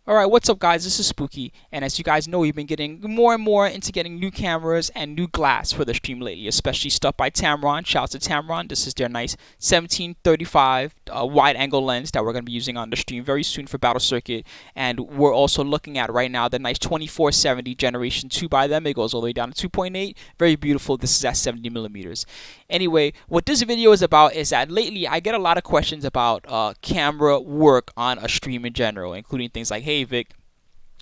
Alright, what's up guys, this is Spooky, and as you guys know, we've been getting more and more into getting new cameras and new glass for the stream lately, especially stuff by Tamron. Shout out to Tamron. This is their nice 1735 wide angle lens that we're going to be using on the stream very soon for Battle Circuit, and we're also looking at right now the nice 2470 generation 2 by them. It goes all the way down to 2.8, very beautiful. This is at 70 millimeters. Anyway, what this video is about is that lately I get a lot of questions about camera work on a stream in general, including things like, hey Vic,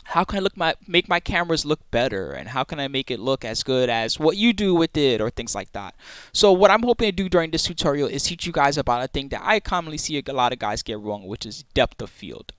how can I make my cameras look better, and how can I make it look as good as what you do with it, or things like that. So what I'm hoping to do during this tutorial is teach you guys about a thing that I commonly see a lot of guys get wrong, which is depth of field.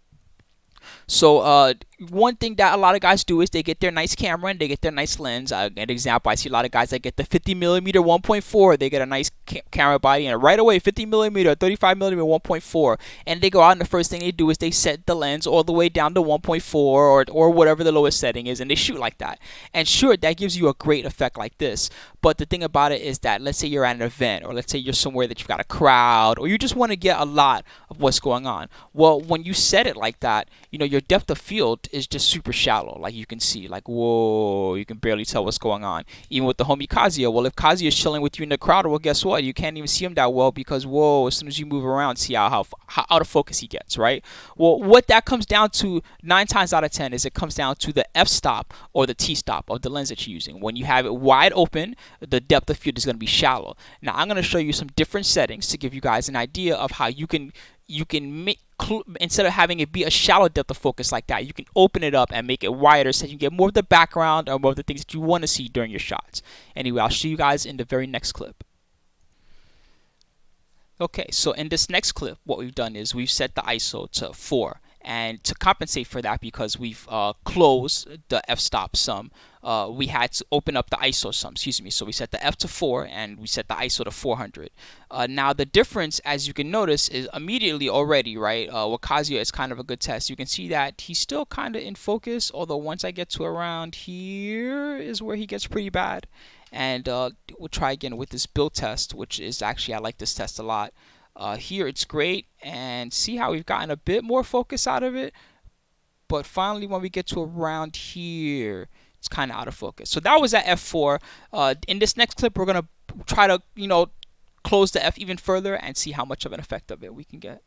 So one thing that a lot of guys do is they get their nice camera and they get their nice lens. An example, I see a lot of guys that get the 50 millimeter 1.4. They get a nice camera body, and right away 50 millimeter, 35 millimeter 1.4, and they go out and the first thing they do is they set the lens all the way down to 1.4 or whatever the lowest setting is, and they shoot like that. And sure, that gives you a great effect like this. But the thing about it is that, let's say you're at an event, or let's say you're somewhere that you've got a crowd, or you just want to get a lot of what's going on. Well, when you set it like that, your depth of field is just super shallow. Like you can see, like, whoa, you can barely tell what's going on. Even with the homie Kazuya, well, if Kazuya is chilling with you in the crowd, well, guess what? You can't even see him that well because, whoa, as soon as you move around, see how out of focus he gets, right? Well, what that comes down to 9 times out of 10 is it comes down to the f-stop or the t-stop of the lens that you're using. When you have it wide open, the depth of field is going to be shallow. Now, I'm going to show you some different settings to give you guys an idea of how you can make, instead of having it be a shallow depth of focus like that, you can open it up and make it wider so you can get more of the background or more of the things that you want to see during your shots. Anyway, I'll show you guys in the very next clip. Okay, so in this next clip, what we've done is we've set the ISO to 4. And to compensate for that, because we've closed the f-stop some, we had to open up the ISO some, So we set the f to 4 and we set the ISO to 400. Now the difference, as you can notice, is immediately already, right? With Kazuya, is kind of a good test. You can see that he's still kind of in focus, although once I get to around here is where he gets pretty bad. And we'll try again with this build test, which is actually, I like this test a lot. Here it's great, and see how we've gotten a bit more focus out of it, but finally when we get to around here, it's kind of out of focus. So that was at f4. In this next clip, we're gonna try to close the f even further and see how much of an effect of it we can get.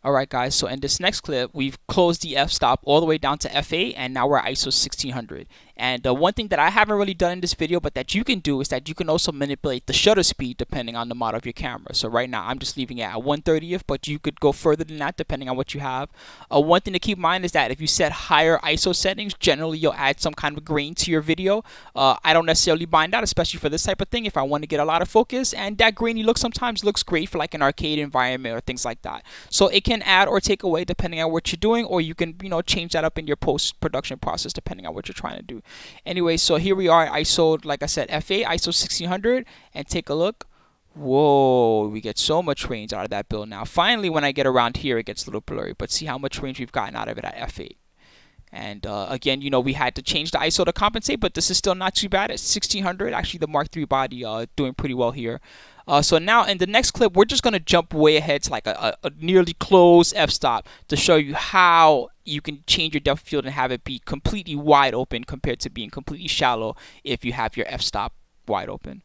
Alright guys, so in this next clip, we've closed the f-stop all the way down to f8, and now we're at ISO 1600. And one thing that I haven't really done in this video, but that you can do, is that you can also manipulate the shutter speed depending on the model of your camera. So right now, I'm just leaving it at 1/30th, but you could go further than that depending on what you have. One thing to keep in mind is that if you set higher ISO settings, generally you'll add some kind of grain to your video. I don't necessarily mind that, especially for this type of thing, if I want to get a lot of focus, and that grainy look sometimes looks great for like an arcade environment or things like that. So it can add or take away depending on what you're doing, or you can change that up in your post-production process depending on what you're trying to do. Anyway, so here we are, ISO, like I said, f8, ISO 1600, and take a look. Whoa, we get so much range out of that build now. Finally, when I get around here, it gets a little blurry, but see how much range we've gotten out of it at f8. And again, we had to change the ISO to compensate, but this is still not too bad at 1600. Actually, the Mark III body doing pretty well here. So now in the next clip, we're just going to jump way ahead to like a nearly closed f-stop to show you how you can change your depth of field and have it be completely wide open compared to being completely shallow if you have your f-stop wide open.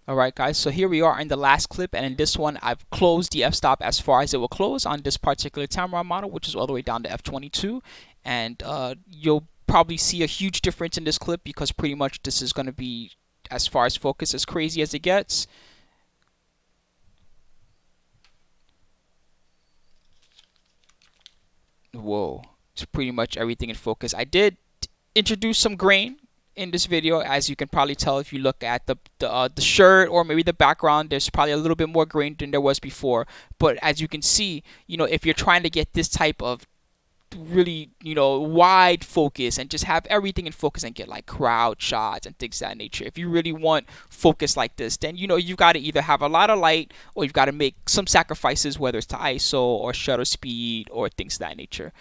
Alright guys, so here we are in the last clip, and in this one I've closed the f-stop as far as it will close on this particular Tamron model, which is all the way down to f22, and you'll probably see a huge difference in this clip because pretty much this is going to be, as far as focus, as crazy as it gets. Whoa, it's pretty much everything in focus. I did introduce some grain in this video, as you can probably tell if you look at the shirt or maybe the background. There's probably a little bit more grain than there was before, but as you can see, if you're trying to get this type of really wide focus and just have everything in focus and get like crowd shots and things of that nature, if you really want focus like this, then you've got to either have a lot of light, or you've got to make some sacrifices, whether it's to ISO or shutter speed or things of that nature.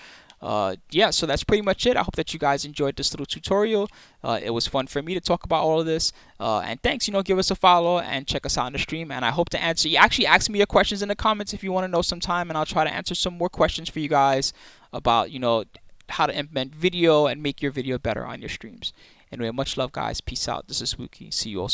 Yeah, so that's pretty much it. I hope that you guys enjoyed this little tutorial. It was fun for me to talk about all of this. And thanks, give us a follow and check us out on the stream. And I hope to answer. You actually ask me your questions in the comments if you want to know sometime, and I'll try to answer some more questions for you guys about how to implement video and make your video better on your streams. Anyway, much love, guys. Peace out. This is Spooky. See you all soon.